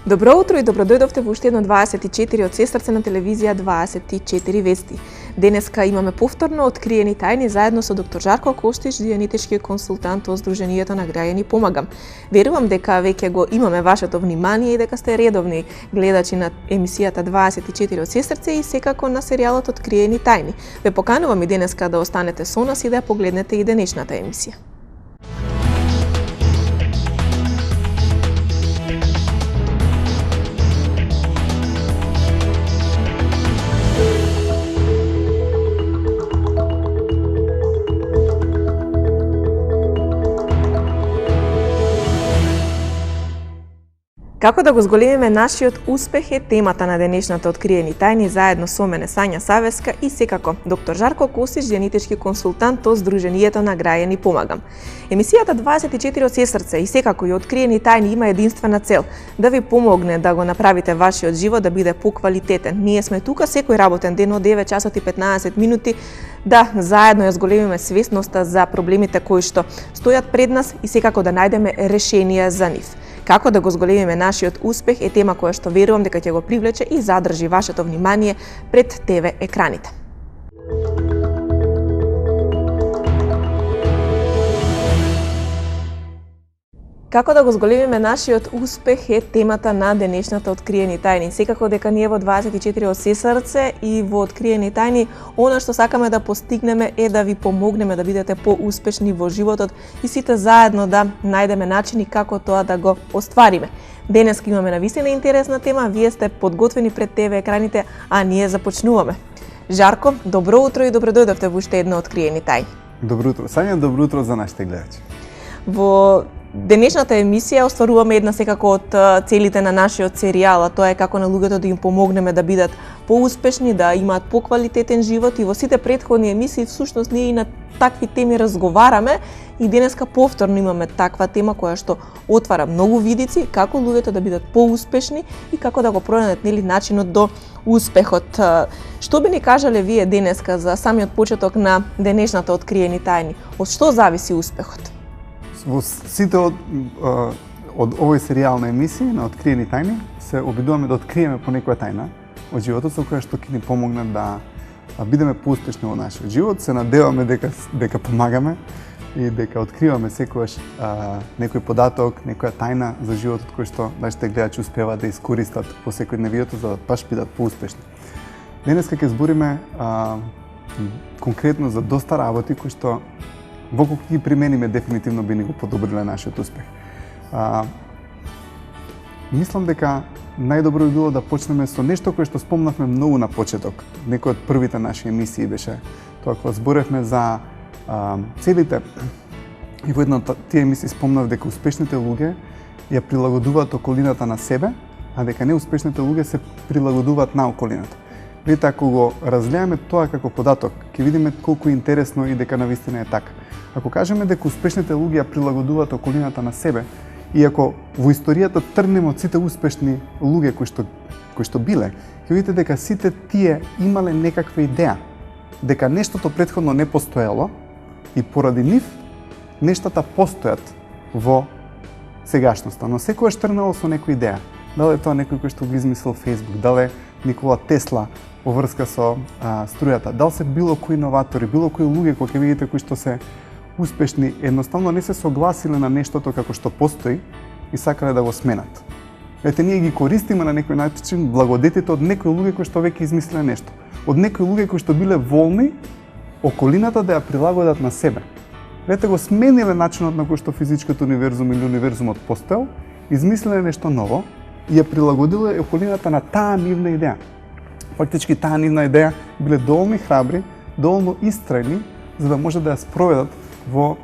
Добро утро и добродојдовте во уште едно 24 од сестрце на телевизија 24 вести. Денеска имаме повторно откриени тајни заедно со доктор Жарко Костиш, дијанетички консултант од Сдруженијето на граѓани Помагам. Верувам дека веќе го имаме вашето внимание и дека сте редовни гледачи на емисијата 24 од сестрце и секако на серијалот Откриени тајни. Ве поканувам и денеска да останете со нас и да погледнете и денешната емисија. Како да го зголемиме нашиот успех е темата на денешната Откриени тајни заедно со мене Сања Савеска и секако доктор Жарко Костиш, дијанетички консултант од Сдруженијето на граѓани Помагам. Емисијата 24 од сестрце и секако и Откриени тајни има единствена цел да ви помогне да го направите вашиот живот да биде поквалитетен. Ние сме тука секој работен ден од 9 часот и 15 минути да заедно ја зголемиме свесноста за проблемите кои што стојат пред нас и секако да најдеме решенија за нив. Како да го зголемиме нашиот успех е тема која што верувам дека ќе го привлече и задржи вашето внимание пред ТВ екраните. Како да го зголемиме нашиот успех е темата на денешната Откриени тајни. Секако дека ние во 24 од сестрце и во Откриени тајни, она што сакаме да постигнеме е да ви помогнеме да бидете поуспешни во животот и сите заедно да најдеме начини како тоа да го оствариме. Денес имаме навистина интересна тема, вие сте подготвени пред ТВ екраните, а ние започнуваме. Жарко, добро утро и добродојдовте во уште едно Откриени тајни. Добро утро, Сања, добро утро за нашите гледачи. Во денешната емисија остваруваме една секако од целите на нашиот серијал, а тоа е како на луѓето да им помогнеме да бидат поуспешни, да имаат поквалитетен живот и во сите претходни емисии всушност ние и на такви теми разговараме и денеска повторно имаме таква тема која што отвара многу видици како луѓето да бидат поуспешни и како да го пронајдат начинот до успехот. Што би ни кажале вие денеска за самиот почеток на денешната Откриени тајни? Од што зависи успехот? Во сите од овој серијал на емисии на Откриени тајни се обидуваме да откриеме по некоја тајна од животот со која што ќе ни помогне да бидеме поуспешни во нашиот живот. Се надеваме дека помагаме и дека откриваме секогаш некој податок, некоја тајна за животот кој што нашите гледачи успеваат да искористат по секојдневието за да баш бидат поуспешни. Денеска ќе збориме конкретно за доста работи кои што доколку ги примениме, дефинитивно би ни го подобриле нашиот успех. Мислам дека најдобро би било да почнеме со нешто кое што спомнавме многу на почеток. Некој од првите наши емисии беше тоа кога зборевме за целите. И во една од тие емисии спомнав дека успешните луѓе ја прилагодуваат околината на себе, а дека неуспешните луѓе се прилагодуваат на околината. Видите, ако го разгледаме тоа како податок, ќе видиме колку е интересно и дека навистина е така. Ако кажеме дека успешните луѓе ја прилагодуваат околината на себе, и ако во историјата тргнеме од сите успешни луѓе кои што биле, ќе видите дека сите тие имале некаква идеја, дека нештото претходно не постоело и поради нив нештата постојат во сегашноста, но секогаш тргнало со некоја идеја. Дали е тоа некој кој што го измислил Facebook, дали Никола Тесла во врска со струјата, дали се било кои иноватори, било кои луѓе кои ќе видите кои што се успешни, едноставно не се согласиле на нештото како што постои и сакале да го сменат. Ете, ние ги користиме на некој начин благодетите од некои луѓе кои што веќе измислиле нешто. Од некои луѓе кои што биле волни околината да ја прилагодат на себе. Ете, го смениле начинот на кој што физичкиот универзум или универзумот постоел, измислиле нешто ново и ја прилагодиле околината на таа нивна идеја. Фактички таа нивна идеја биле доволно храбри, доволно истрајни за да може да ја спроведат во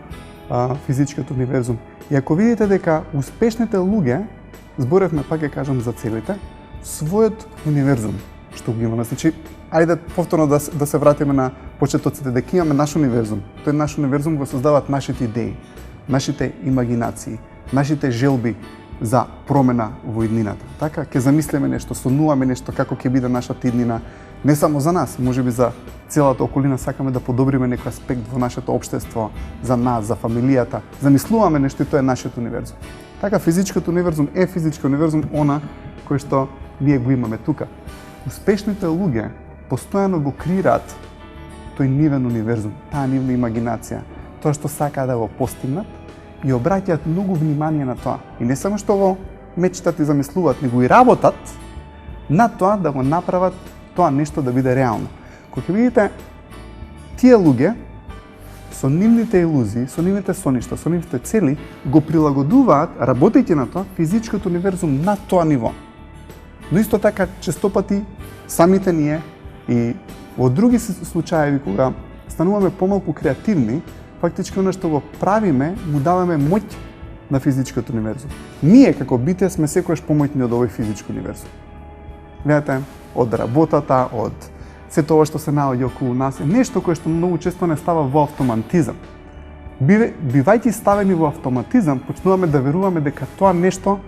физичкиот универзум. И ако видите дека успешните луѓе, зборевме пак ќе кажам за целите, својот универзум што го имаме. Значи, ајде повторно да се вратиме на почетоците, дека имаме наш универзум. Тој наш универзум го создаваат нашите идеи, нашите имагинации, нашите желби за промена во иднината. Така, ќе замислиме нешто, сонуваме нешто како ќе биде нашата иднина, не само за нас, можеби за целата околина, сакаме да подобриме некој аспект во нашето општество, за нас, за фамилијата, замислуваме нешто и тоа е нашиот универзум. Така, физичкиот универзум е физички универзум, она кој што ние го имаме тука. Успешните луѓе постојано го креираат тој нивен универзум, таа нивна имагинација, тоа што сакаат да го постигнат и обраќаат многу внимание на тоа. И не само што го мечтат и замислуваат, него и работат на тоа да го направат тоа нешто да биде реално. Кога видите тие луѓе со нивните илузии, со нивните соништа, со нивните цели, го прилагодуваат, работејќи на тоа, физичкиот универзум на тоа ниво. Но исто така, честопати, самите ние и во други случаеви, кога стануваме помалку креативни, фактички оно што го правиме, му даваме моќ на физичкиот универзум. Ние, како битие, сме секојаш помоќни од овој физички универзум. Гледате, од работата, од сето ова што се наоѓа околу нас, е нешто кое што многу често не става во автоматизам. Бивајќи ставени во автоматизам, почнуваме да веруваме дека тоа нешто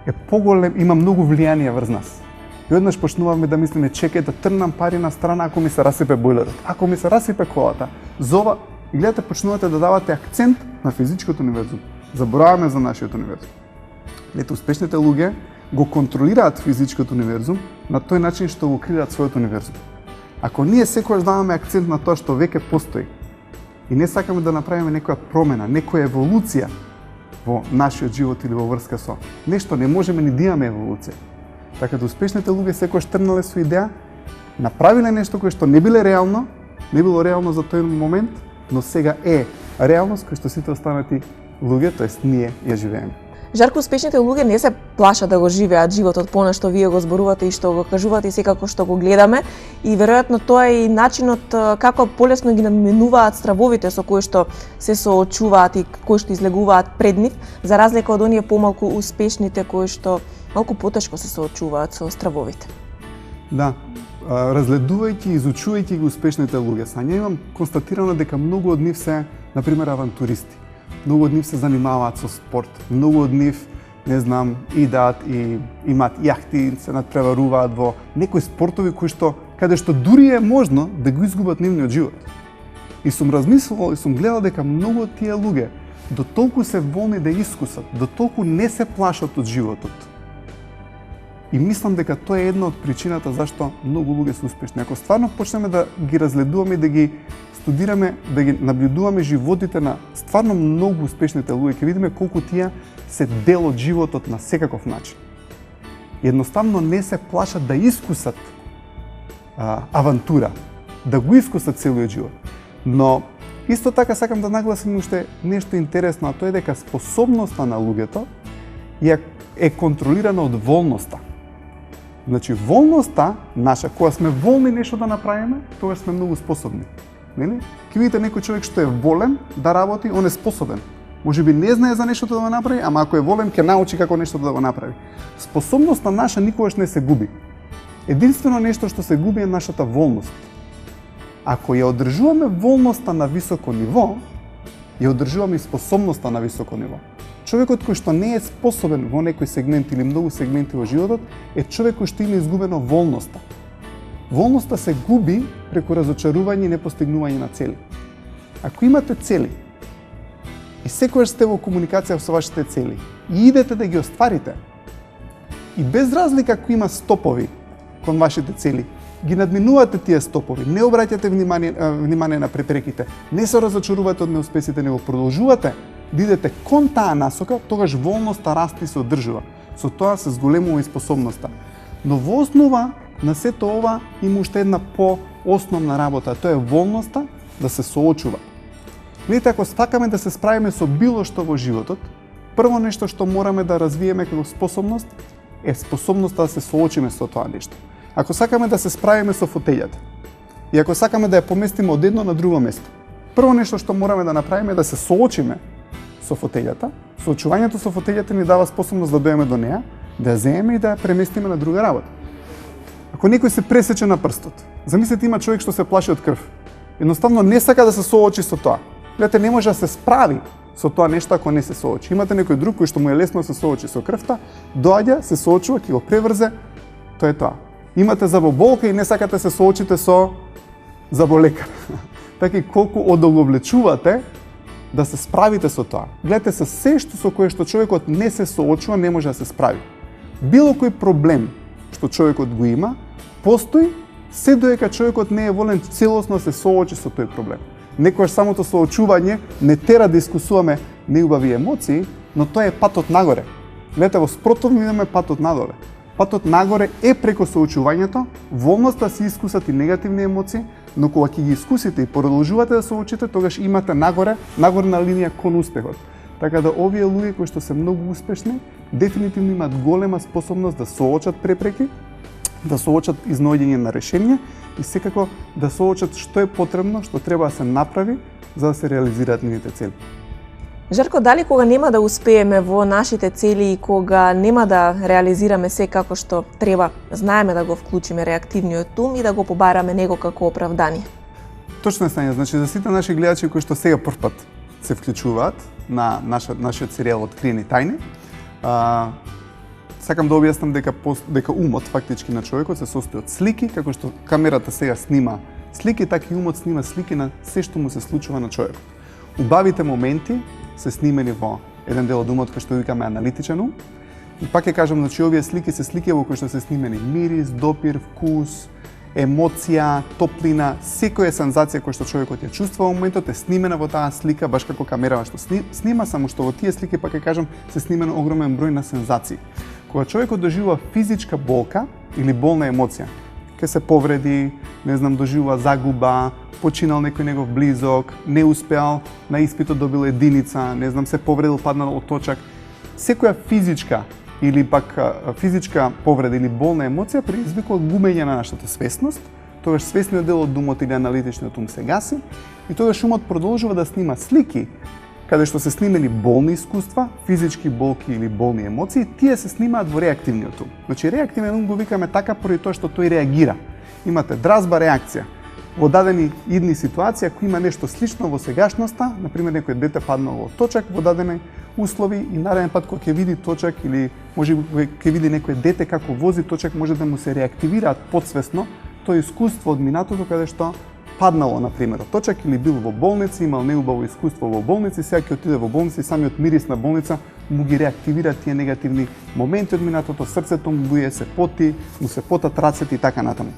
е поголем, има многу влијание врз нас. И однаш почнуваме да мислиме, чекај да трнам пари на страна ако ми се расипе бойлерот, ако ми се расипе колата. Зова, и гледате, почнувате да давате акцент на физичкиот универзум. Забораваме за нашиот универзум. Гледате, успешните луѓе го контролираат физичкиот универзум на тој начин што го креираат својот универзум. Ако ние секогаш даваме акцент на тоа што веќе постои и не сакаме да направиме некоја промена, некоја еволуција во нашиот живот или во врска со нешто, не можеме ни да имаме еволуција. Така да успешните луѓе секогаш тргнале со идеја, направиле нешто кое што не било реално за тој момент, но сега е реалност која што сите останати луѓе, тоест ние ја живееме. Жарко, успешните луѓе не се плашат да го живеат животот по што вие го зборувате и што го кажувате и секако што го гледаме, и веројатно тоа е и начинот како полесно ги надминуваат стравовите со кои што се соочуваат и кои што излегуваат пред нив, за разлика од оние помалку успешните кои што малку потешко се соочуваат со стравовите. Да, разгледувајќи и изучувајќи ги успешните луѓе, Сања, имам констатирано дека многу од нив се, например, авантуристи. Многу од нив се занимаваат со спорт, многу од нив, не знам, идат и имаат јахти, се надпреваруваат во некои спортови кои што, каде што дури е можно да го изгубат нивниот живот. И сум размислувал и сум гледал дека многу од тие луѓе до толку се волни да искусат, до толку не се плашат од животот. И мислам дека тоа е една од причината зашто многу луѓе се успешни. Ако стварно почнеме да ги разгледуваме и да ги студираме, да ги наблюдуваме животите на стварно многу успешните луѓе, ќе видиме колку тие се дел од животот на секаков начин. Едноставно не се плашат да искусат авантура, да го искусат целиот живот. Но исто така сакам да нагласим уште нешто интересно, а тоа е дека способноста на луѓето е контролирана од волноста. Значи, волноста наша, кога сме волни нешто да направиме, тогаш сме многу способни. Нели? Ке видите некој човек што е волен да работи, он е способен. Можеби не знае за нешто да го направи, ама ако е волен, ќе научи како нешто да го направи. Способноста наша никогаш не се губи. Единствено нешто што се губи е нашата волност. Ако ја одржуваме волноста на високо ниво, ја одржуваме и способноста на високо ниво. Човекот кој што не е способен во некој сегмент или многу сегменти во животот е човек кој што има изгубено волноста. Волноста се губи преку разочарување и непостигнување на цели. Ако имате цели и секогаш сте во комуникација со вашите цели и идете да ги остварите, и без разлика ако има стопови кон вашите цели, ги надминувате тие стопови, не обраќате внимание на препреките, не се разочарувате од неуспесите, него продолжувате да идете кон таа насока, тогаш волноста расте и се одржува. Со тоа се зголемува и способноста. Но во основа на сето ова има уште една по-основна работа, тоа е волноста да се соочува. Видите, ако сакаме да се справиме со било што во животот, прво нешто што мораме да развиеме како способност е способноста да се соочиме со тоа нешто. Ако сакаме да се справиме со фотељата и ако сакаме да ја поместиме од едно на друго место, прво нешто што мораме да направиме е да се соочиме со фотељата. Соочувањето со фотељата ни дава способност да дојдеме до неа, да ја земеме и да ја преместиме на друга работа. Ако некој се пресече на прстот, замислете има човек што се плаши од крв. Едноставно не сака да се соочи со тоа. Гледате, не може да се справи со тоа нешто ако не се соочи. Имате некој друг кој што му е лесно да се соочи со крвта, доаѓа, се соочува, ќе го преврзе, тоа е тоа. Имате заболка и не сакате се соочите со заболекар. Така и колку одолговлечувате да се справите со тоа. Гледате, се што со кое што човекот не се соочува, не може да се справи. Било кој проблем што човекот го има, постои се додека човекот не е волен целосно да се соочи со тој проблем. Некојаш самото соочување не тера да искусуваме неубави емоции, но тоа е патот нагоре. Гледате, во спротивно имаме патот надоле. Патот нагоре е преко соочувањето, волноста да се искусат и негативни емоции, но кога ќе ги искусите и продолжувате да соочите, тогаш имате нагорна линија кон успехот. Така да овие луѓе кои што се многу успешни, дефинитивно имаат голема способност да соочат препреки, да соочат изнаоѓање на решенија и секако да соочат што е потребно, што треба да се направи за да се реализираат нивните цели. Жарко, дали кога нема да успееме во нашите цели и кога нема да реализираме се како што треба, знаеме да го вклучиме реактивниот ум и да го побараме него како оправдание? Точно е Сања, значи за сите наши гледачи кои што сега првпат се вклучуваат на нашиот серијал Откриени тајни, сакам да објаснам дека умот фактички на човекот се состои од слики, како што камерата сега снима слики, така и умот снима слики на се што му се случува на човекот. Убавите моменти се снимени во еден дел од умот кој што викаме аналитичен ум. И пак ќе кажам, значи овие слики се слики во кои што се снимени мирис, допир, вкус, емоција, топлина, секоја сензација која што човекот ја чувствува во моментот е снимена во таа слика, баш како камерава што снима, само што во тие слики пак ќе кажам се снимен огромен број на сензации. Кога човекот доживува физичка болка или болна емоција, ке се повреди, не знам, доживува загуба, починал некој негов близок, не успеал на испитот, добил единица, не знам, се повредил, паднал од точак. Секоја физичка или пак физичка повреда или болна емоција предизвикува губење на нашата свесност, тогаш свесниот дел од умот или аналитичниот ум се гаси и тогаш умот продолжува да снима слики каде што се снимени болни искуства, физички болки или болни емоции, тие се снимаат во реактивниот ум. Значи реактивен ум го викаме така поради тоа што тој реагира. Имате дразба, реакција. Во дадени идни ситуации, ако има нешто слично во сегашноста, например некој дете паднало од точак во дадени услови и нареден пат кога ќе види точак или можеби ќе види некој дете како вози точак, може да му се реактивираат подсвесно тоа искуство од минатото каде што паднало, например, од точак или бил во болница, имал неубаво искуство во болница, сега ќе отиде во болница и самиот мирис на болница му ги реактивира тие негативни моменти од минатото, срцето му буе се поти, му се потат рацете и така натаму.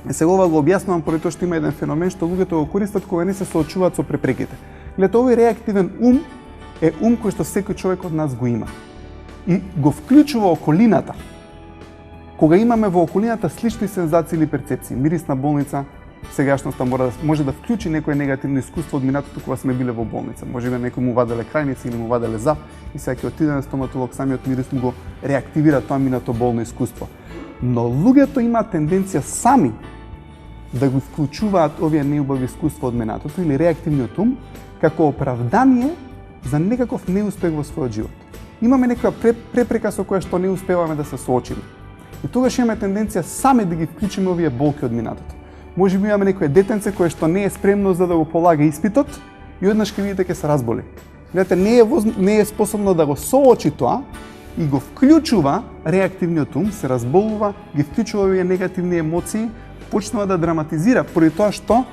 Сега ова го објаснувам поради тоа што има еден феномен што луѓето го користат кога не се соочуваат со препреките. Гледате, овој реактивен ум е ум кој што секој човек од нас го има. И го вклучува околината. Кога имаме во околината слични сензации или перцепции, мирис на болница, сегашноста може да вклучи некое негативно искуство од минатото кога сме биле во болница. Можеби некој му ваделе крајници или му ваделе зап и сега ќе отиде на стоматолог, самиот мирис му го реактивира тоа минато болно искуство. Но луѓето имаат тенденција сами да го вклучуваат овие неубави искуства од минатото или реактивниот ум како оправдание за некаков неуспех во својот живот. Имаме некоја препрека со која што не успеваме да се соочиме. И тогаш имаме тенденција сами да ги вклучиме овие болки од минатото. Може би имаме некој детенце кое што не е спремно за да го полага испитот и однаш ќе видите ќе се разболи. Гледате, не е способно да го соочи тоа и го вклучува реактивниот ум, се разболува, ги вклучува овие негативни емоции, почнува да драматизира поради тоа што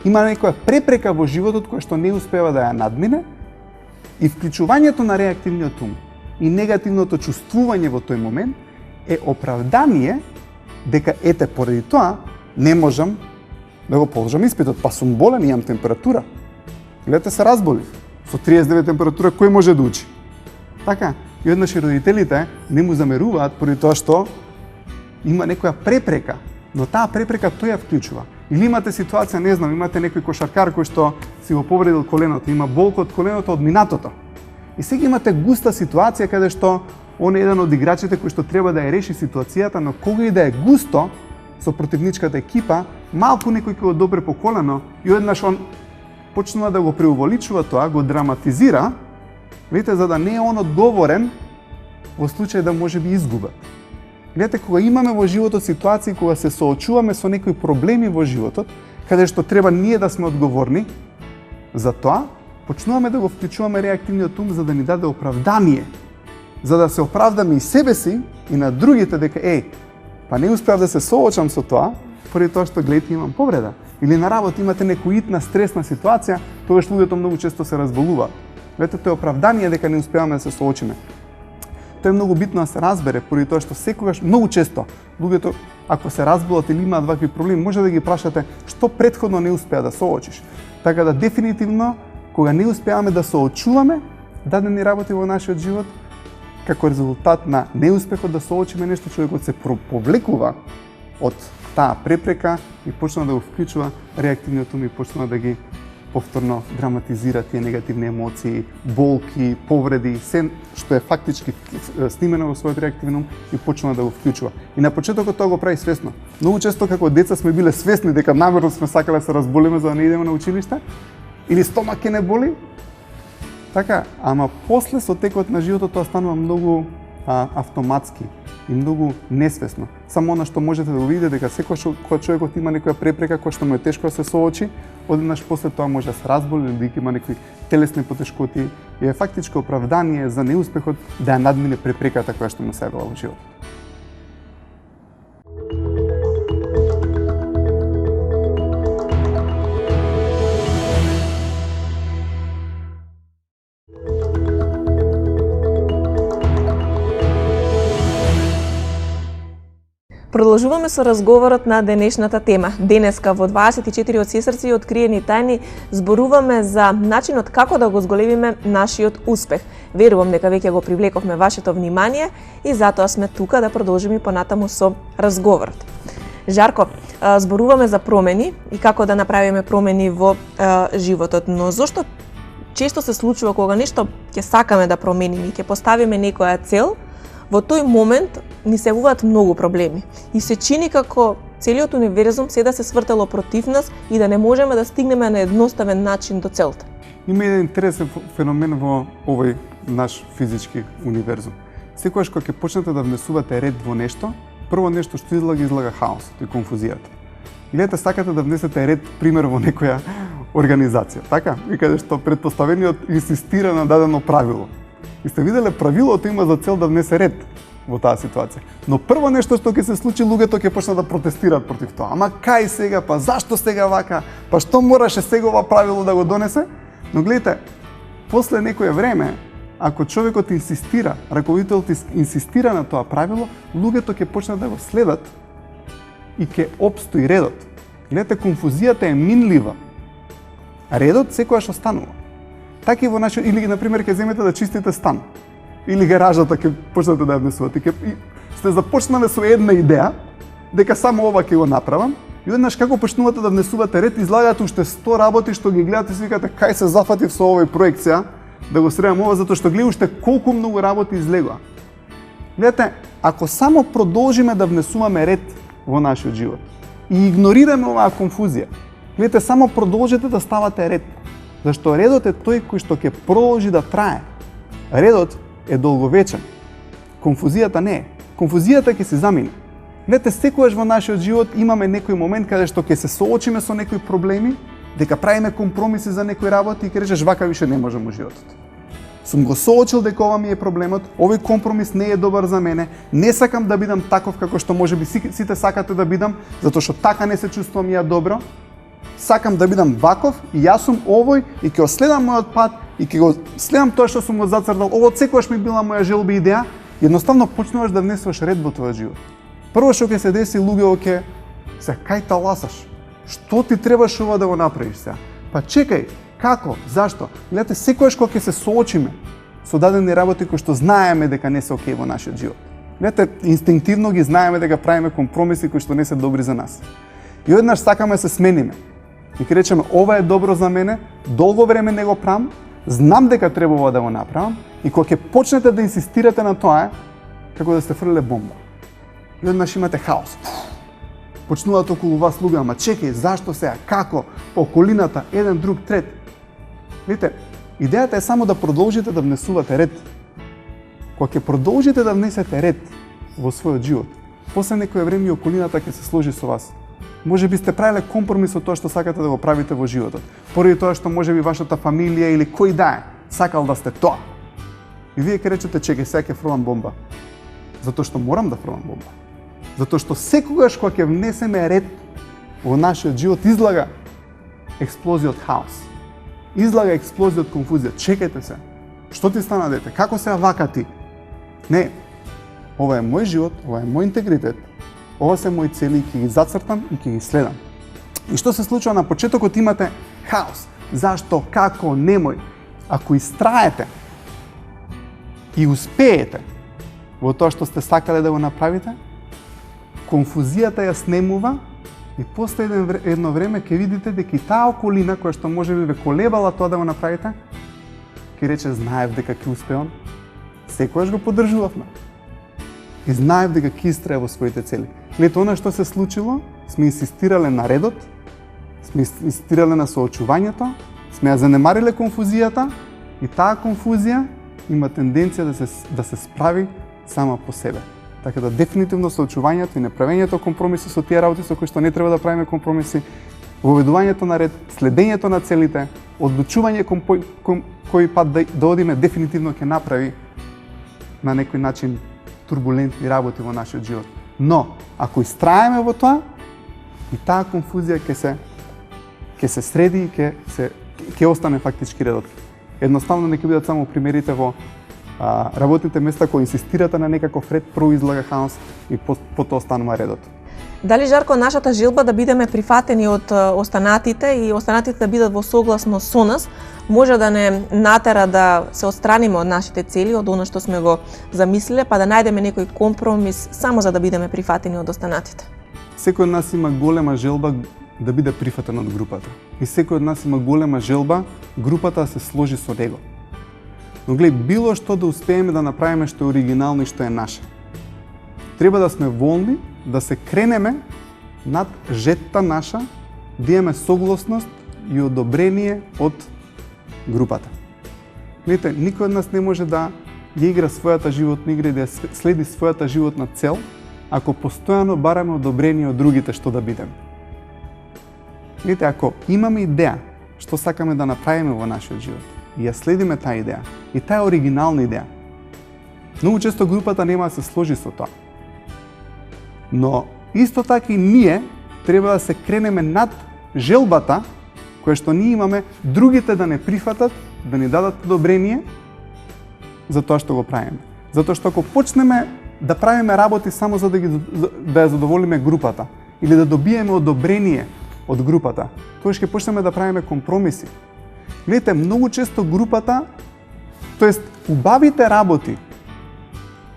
има некоја препрека во животот која што не успева да ја надмине и вклучувањето на реактивниот ум и негативното чувствување во тој момент е оправдание дека ете поради тоа не можам да го положам испитот, па сум болен, имам температура. Гледате, се разболи. Со 39 температура кој може да учи? Така, и однаш и родителите не му замеруваат поради тоа што има некоја препрека, но таа препрека тој ја вклучува. Или имате ситуација, не знам, имате некој кошаркар кој што си го повредил коленото, има болка од коленото од минатото. И сега имате густа ситуација каде што он е еден од играчите кој што треба да ја реши ситуацијата, но кога и да е густо со противничката екипа, малку некој ќе го допре по колено и однаш он почнува да го преувеличува тоа, го драматизира, видите, за да не е он одговорен во случај да може би изгуба. Гледате, кога имаме во животот ситуации кога се соочуваме со некои проблеми во животот, каде што треба ние да сме одговорни за тоа, почнуваме да го вклучуваме реактивниот ум за да ни даде оправдание, за да се оправдаме и себе си и на другите дека па не успеав да се соочам со тоа, поради тоа што гледате имам повреда. Или на работа имате некоја итна стресна ситуација, тогаш луѓето многу често се разболуваат. Гледате, тоа е оправдание дека не успеваме да се соочиме. тоа е многу битно да се разбере, поради тоа што секогаш многу често луѓето ако се разболат или имаат вакви проблеми, може да ги прашате што претходно не успеа да соочиш. Така да дефинитивно кога не успеаваме да соочуваме дадени работи во нашиот живот, како резултат на неуспехот да соочиме нешто, човекот се повлекува од таа препрека и почна да го вклучува реактивниот ум и почна да ги повторно драматизира тие негативни емоции, болки, повреди, се што е фактички снимено во својот реактивен ум и почна да го вклучува. И на почетокот тоа го прави свесно. Многу често како деца сме биле свесни дека намерно сме сакале да се разболиме за да не идеме на училиште или стомак ќе не боли. Така, ама после со текот на животот тоа станува многу автоматски и многу несвесно. Само она што можете да го видите дека секогаш кога човекот има некоја препрека која што му е тешко да се соочи, одеднаш после тоа може да се разболи или дека има некои телесни потешкоти и е фактичко оправдание за неуспехот да ја надмине препреката која што му се јавила во животот. Продолжуваме со разговорот на денешната тема. Денеска во 24 од сестрци и откриени тајни зборуваме за начинот како да го зголемиме нашиот успех. Верувам дека веќе го привлековме вашето внимание и затоа сме тука да продолжиме понатаму со разговорот. Жарко, зборуваме за промени и како да направиме промени во животот, но зошто често се случува кога нешто ќе сакаме да промениме и ќе поставиме некоја цел, во тој момент ни се јавуваат многу проблеми и се чини како целиот универзум се да се свртело против нас и да не можеме да стигнеме на едноставен начин до целта. Има еден интересен феномен во овој наш физички универзум. Секогаш кога ќе почнете да внесувате ред во нешто, прво нешто што излага хаосот и конфузијата. Гледате, сакате да внесете ред, пример, во некоја организација, така? И каде што претпоставениот инсистира на дадено правило. И сте виделе, правилото има за цел да внесе ред во таа ситуација. Но прво нешто што ќе се случи, луѓето ќе почнат да протестираат против тоа. Ама кај сега, па зашто сега вака, па што мораше сега ова правило да го донесе? Но гледате, после некое време, ако човекот инсистира, раководителот инсистира на тоа правило, луѓето ќе почнат да го следат и ќе опстои редот. Гледате, конфузијата е минлива. А редот секогаш останува. Така и во нашиот, или например ќе земете да чистите стан или гаражата ќе почнете да ја внесувате, и сте започнале со една идеја дека само ова ќе го направам и одеднаш како почнувате да внесувате ред, излагате уште 100 работи што ги гледате и си викате кај се зафатив со овој проект сега да го средам ова, затоа што гледа уште колку многу работи излегува. Гледате, ако само продолжиме да внесуваме ред во нашиот живот и игнорираме оваа конфузија, гледате, само продолжете да ставате ред. Зашто редот е тој кој што ќе продолжи да трае. Редот е долговечен. Конфузијата не е. Конфузијата ќе се замине. Гледате, секогаш во нашиот живот имаме некој момент каде што ќе се соочиме со некои проблеми, дека правиме компромиси за некои работи и ќе речеш вака више не можам во животот. Сум го соочил дека ова ми е проблемот, овој компромис не е добар за мене, не сакам да бидам таков како што можеби сите сакате да бидам, затоа што така не се чувствувам ја добро. Сакам да бидам ваков и јас сум овој и ќе го следам мојот пат и ќе го следам тоа што сум го зацртал. Ово секогаш ми била моја желба и идеја. Едноставно почнуваш да внесуваш ред во твојот живот. Прво што ќе се деси, луѓето ќе се кај таласаш. Што ти требаш ова да го направиш сега? Па чекај, како, зашто? Гледате, секогаш кога ќе се соочиме со дадени работи кои што знаеме дека не се окей во нашиот живот. Гледате, инстинктивно ги знаеме дека правиме компромиси кои што не се добри за нас. И одеднаш сакаме да се смениме. И ќе речеме, ова е добро за мене, долго време не го правам, знам дека требува да го направам, и кога ќе почнете да инсистирате на тоа, како да сте фрлеле бомба. И одеднаш имате хаос. Почнуваат околу вас луѓе, ама чекај, зашто сега, како, околината, еден, друг, трет. Видите, идејата е само да продолжите да внесувате ред. Кога ќе продолжите да внесете ред во својот живот, после некое време околината ќе се сложи со вас. Може би сте правиле компромис со тоа што сакате да го правите во животот. Поради тоа што може би вашата фамилија или кој да е сакал да сте тоа. И вие ќе речете, чекај, сега ќе фрлам бомба. Затоа што морам да фрлам бомба. Затоа што секогаш кога ќе внесеме ред во нашиот живот, излага експлозија од хаос. Излага експлозија од конфузија. Чекајте се. Што ти стана, дете? Како се вака ти? Не, ова е мој живот, ова е мој интегритет, ова се мои цели, ќе ги зацртам и ќе ги следам. И што се случува на почетокот, имате хаос. Зашто, како, немој. Ако истраете и успеете во тоа што сте сакале да го направите, конфузијата ја снемува и после едно време ќе видите дека и таа околина која што можеби ве колебала тоа да го направите, ќе рече знаев дека ќе успеам, секогаш го поддржувавме. И знаев дека ќе истрае во своите цели. Лето она што се случило, сме инсистирале на редот, сме инсистирале на соочувањето, сме ја занемариле конфузијата и таа конфузија има тенденција да се справи сама по себе. Така да дефинитивно соочувањето и неправењето компромиси со тие работи со кои што не треба да правиме компромиси, воведувањето на ред, следењето на целите, одлучување кој пат да одиме, дефинитивно ќе направи на некој начин турбулентни работи во нашиот живот. Но, ако истраеме во тоа, и таа конфузија ќе се среди и ќе остане фактички редот. Едноставно не ќе бидат само примерите во работните места кои инсистирате на некаков ред, прво излага хаос и потоа останува редот. Дали, Жарко, нашата желба да бидеме прифатени од останатите и останатите да бидат во согласно со нас, може да не натера да се отстраниме од нашите цели, од оно што сме го замислиле, па да најдеме некој компромис само за да бидеме прифатени од останатите? Секој од нас има голема желба да биде прифатен од групата. И секој од нас има голема желба групата да се сложи со него. Но гледај, било што да успееме да направиме што е оригинално и што е наше. Треба да сме волни да се кренеме над жетта наша, да имаме согласност и одобрение од групата. Гледате, никој од нас не може да ја игра својата животна игра и да ја следи својата животна цел, ако постојано бараме одобрение од другите што да бидеме. Гледате, ако имаме идеја што сакаме да направиме во нашиот живот и ја следиме таа идеја, и таа е оригинална идеја, многу често групата нема да се сложи со тоа. Но исто така и ние треба да се кренеме над желбата која што ние имаме другите да не прифатат, да ни дадат одобрение за тоа што го правиме. Затоа што ако почнеме да правиме работи само за да ја задоволиме групата или да добиеме одобрение од групата, тоа ќе почнеме да правиме компромиси. Гледате, многу често групата, тоест убавите работи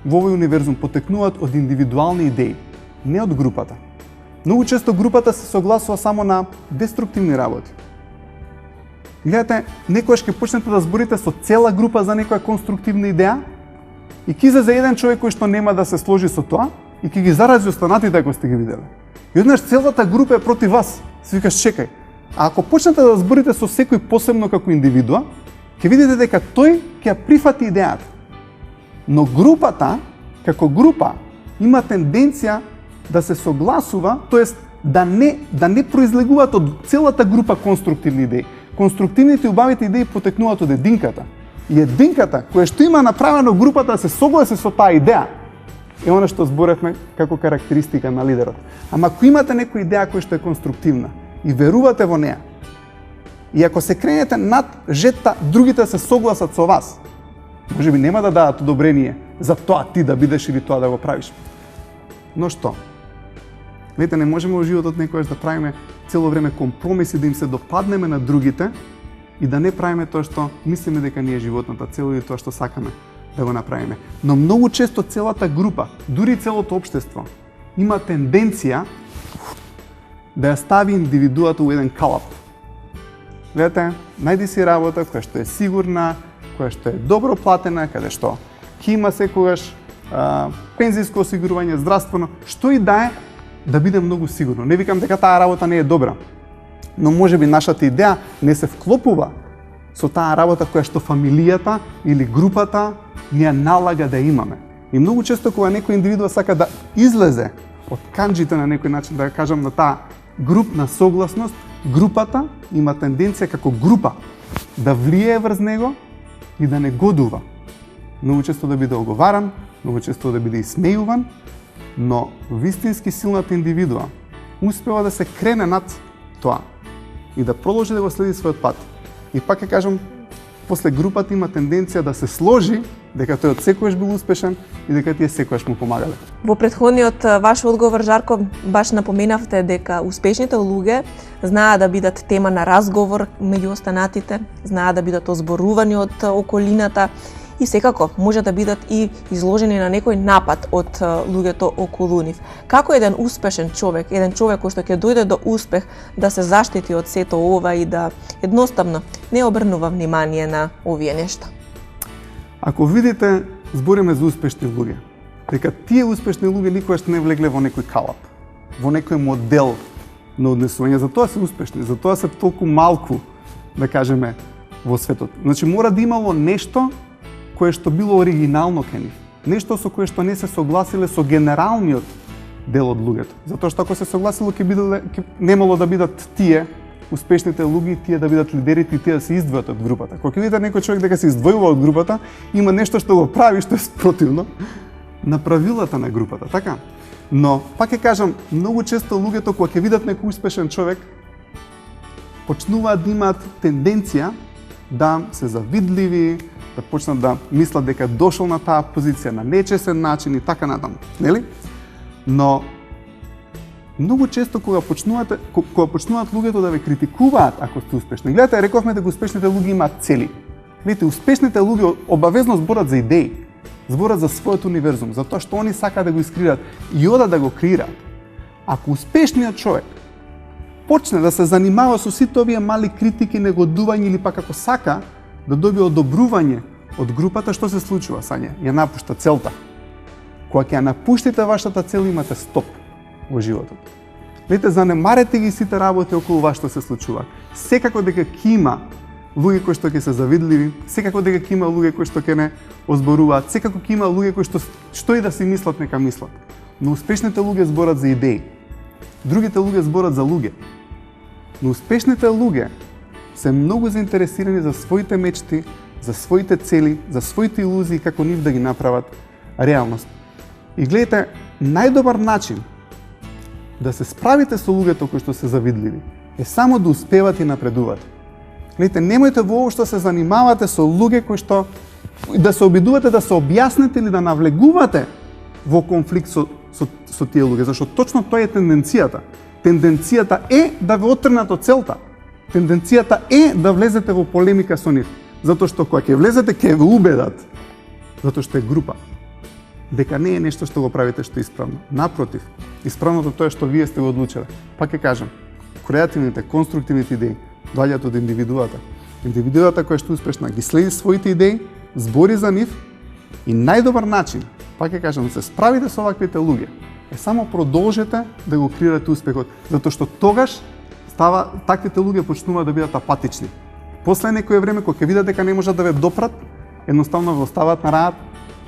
во овој универзум потекнуваат од индивидуални идеи, не од групата. Многу често групата се согласува само на деструктивни работи. Гледате, некојаш ќе почнете да зборите со цела група за некоја конструктивна идеја и ќе излезе еден човек кој што нема да се сложи со тоа и ќе ги зарази останатите ако сте ги виделе. И однаш целата група е против вас. Си викаш, чекај, а ако почнете да зборите со секој посебно како индивидуа, ќе видите дека тој ќе ја прифати идејата. Но групата, како група, има тенденција да се согласува, тоест да не произлегуваат од целата група конструктивни идеи. Конструктивните и убавите идеи потекнуваат од единката. И единката, која што има направено групата да се согласи со таа идеја, е она што зборевме како карактеристика на лидерот. Ама ако имате некоја идеја која што е конструктивна и верувате во неа, и ако се кренете над жетта другите се согласат со вас, можеби нема да дадат одобрение за тоа ти да бидеш или тоа да го правиш. Но што? Видите, не можеме во животот некојаш да правиме цело време компромиси, да им се допаднеме на другите и да не правиме тоа што мислиме дека ни е животната цел или тоа што сакаме да го направиме. Но многу често целата група, дури целото општество, има тенденција да ја стави индивидуата во еден калап. Гледате, најди си работа која што е сигурна, која што е добро платена, каде што ќе има секогаш пензиско осигурување, здравствено, што и да е, да биде многу сигурно. Не викам дека таа работа не е добра, но можеби нашата идеја не се вклопува со таа работа која што фамилијата или групата ни ја налага да имаме. И многу често кога некој индивидуа сака да излезе од канџите на некој начин, да кажам, на таа групна согласност, групата има тенденција како група да влие врз него и да не годува. Многу често да биде оговаран, многу често да биде исмејуван, но вистински силната индивидуа успева да се крене над тоа и да продолжи да го следи својот пат. И пак ќе кажам, после групата има тенденција да се сложи дека тој од секојаш бил успешен и дека тие секојаш му помагале. Во претходниот ваш одговор, Жарко, баш напоменавте дека успешните луѓе знаат да бидат тема на разговор меѓу останатите, знаат да бидат озборувани од околината и секако може да бидат и изложени на некој напад од луѓето околу нив. Како еден успешен човек, еден човек кој што ќе дојде до успех да се заштити од сето ова и да едноставно не обрнува внимание на овие нешта? Ако видите, збориме за успешни луѓе, дека тие успешни луѓе никогаш не влегле во некој калап, во некој модел на однесување, затоа се успешни, затоа се толку малку, да кажеме, во светот. Значи мора да имало нешто кое што било оригинално кај нив. Нешто со кое што не се согласиле со генералниот дел од луѓето. Затоа што ако се согласило ќе немало да бидат тие успешните луѓе, тие да бидат лидерите и тие да се издвојат од групата. Кога ќе видите некој човек дека се издвојува од групата, има нешто што го прави што е спротивно на правилата на групата, така? Но пак ќе кажам, многу често луѓето кога ќе видат некој успешен човек почнуваат да имаат тенденција да се завидливи, да почнат да мислат дека дошол на таа позиција на нечесен начин и така натаму, нели? Но многу често кога почнуваат луѓето да ве критикуваат ако сте успешни. Гледате, рековме дека успешните луѓе имаат цели. Видите, успешните луѓе обавезно зборат за идеи, зборат за својот универзум, за тоа што они сакаат да го искреираат и одат да го креираат. Ако успешниот човек почне да се занимава со сите овие мали критики, негодување или пак ако сака да добие одобрување од групата, што се случува, Сања? Ја напушта целта. Кога ќе ја напуштите вашата цел, имате стоп во животот. Видите, занемарете ги сите работи околу вас што се случува. Секако дека ќе има луѓе кои што ќе се завидливи, секако дека ќе има луѓе кои што ќе не озборуваат, секако ќе има луѓе кои што и да си мислат, нека мислат. Но успешните луѓе зборат за идеи. Другите луѓе зборат за луѓе. Но успешните луѓе се многу заинтересирани за своите мечти, за своите цели, за своите илузии, како нив да ги направат реалност. И гледате, најдобар начин да се справите со луѓето кои што се завидливи е само да успевате и напредувате. Гледате, немојте воопшто се занимавате со луѓе кои што да се обидувате да се објасните или да навлегувате во конфликт со тие луѓе, зашто точно тоа е тенденцијата. Тенденцијата е да ве оттрнат од целта. Тенденцијата е да влезете во полемика со нив, затоа што кога ќе влезете ќе ве убедат, затоа што е група, дека не е нешто што го правите што е исправно. Напротив, исправното тоа е што вие сте го одлучиле. Пак ќе кажам, креативните, конструктивните идеи доаѓаат од индивидуата. Индивидуата која што успешна ги следи своите идеи, збори за нив и најдобар начин, пак ќе кажам, да се справите со оваквите луѓе, е само продолжете да го креирате успехот, затоа што тогаш таквите луѓе почнуваат да бидат апатични. После некое време, кога ќе видат дека не можат да ве допрат, едноставно ве остават на раат.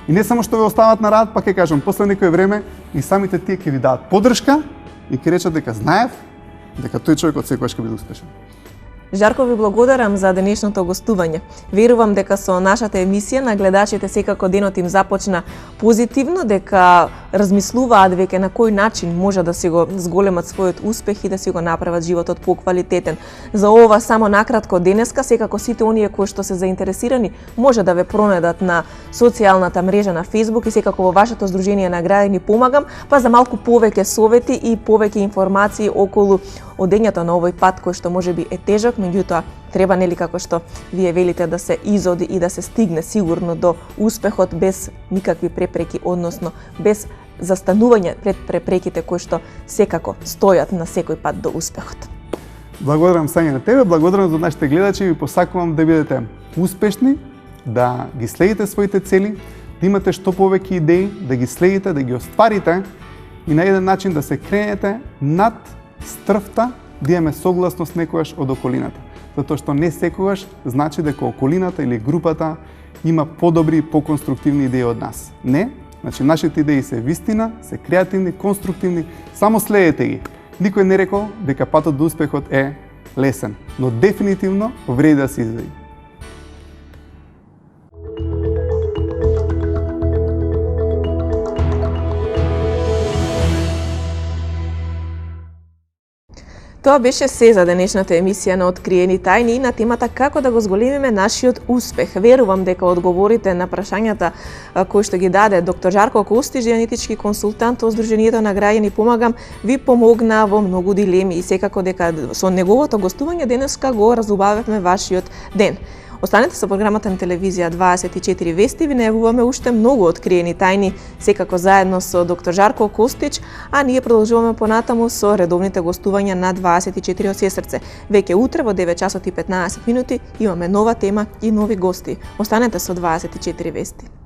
И не само што ве остават на раат, пак ќе кажам, после некое време и самите тие ќе ви дадат поддршка и ќе речат дека знаев дека тој човекот секогаш ќе биде успешен. Жарко, ви благодарам за денешното гостување. Верувам дека со нашата емисија на гледачите секако денот им започна позитивно, дека размислуваат веќе на кој начин може да си го зголемат својот успех и да си го направат животот поквалитетен. За ова само накратко денеска, секако сите оние кои што се заинтересирани може да ве пронедат на социјалната мрежа на Facebook и секако во вашето здружение на граѓани помагам, па за малку повеќе совети и повеќе информации околу одењето на овој пат кој што можеби е тежок, меѓутоа треба нели како што вие велите да се изоди и да се стигне сигурно до успехот без никакви препреки, односно без застанување пред препреките кои што секако стојат на секој пат до успехот. Благодарам, Сања, на тебе, благодарам за нашите гледачи и ви посакувам да бидете успешни, да ги следите своите цели, да имате што повеќе идеи, да ги следите, да ги остварите и на еден начин да се кренете над стрвта да имаме согласност некогаш од околината. Затоа што не секогаш значи дека околината или групата има подобри и поконструктивни идеи од нас. Не, значи нашите идеи се вистина, се креативни, конструктивни, само следете ги. Никој не рекол дека патот до успехот е лесен, но дефинитивно вреди да се изведи. Тоа беше се за денешната емисија на Откриени тајни и на темата како да го зголемиме нашиот успех. Верувам дека одговорите на прашањата кои што ги даде доктор Жарко Костич, генетички консултант од Сдруженијето на граѓани Помагам, ви помогнаа во многу дилеми и секако дека со неговото гостување денеска го разубавивме вашиот ден. Останете со програмата на телевизија 24 Вести, ви најавуваме уште многу откриени тајни, секако заедно со доктор Жарко Костич, а ние продолжуваме понатаму со редовните гостувања на 24 од Сестрце. Веќе утре во 9 часот и 15 минути имаме нова тема и нови гости. Останете со 24 Вести.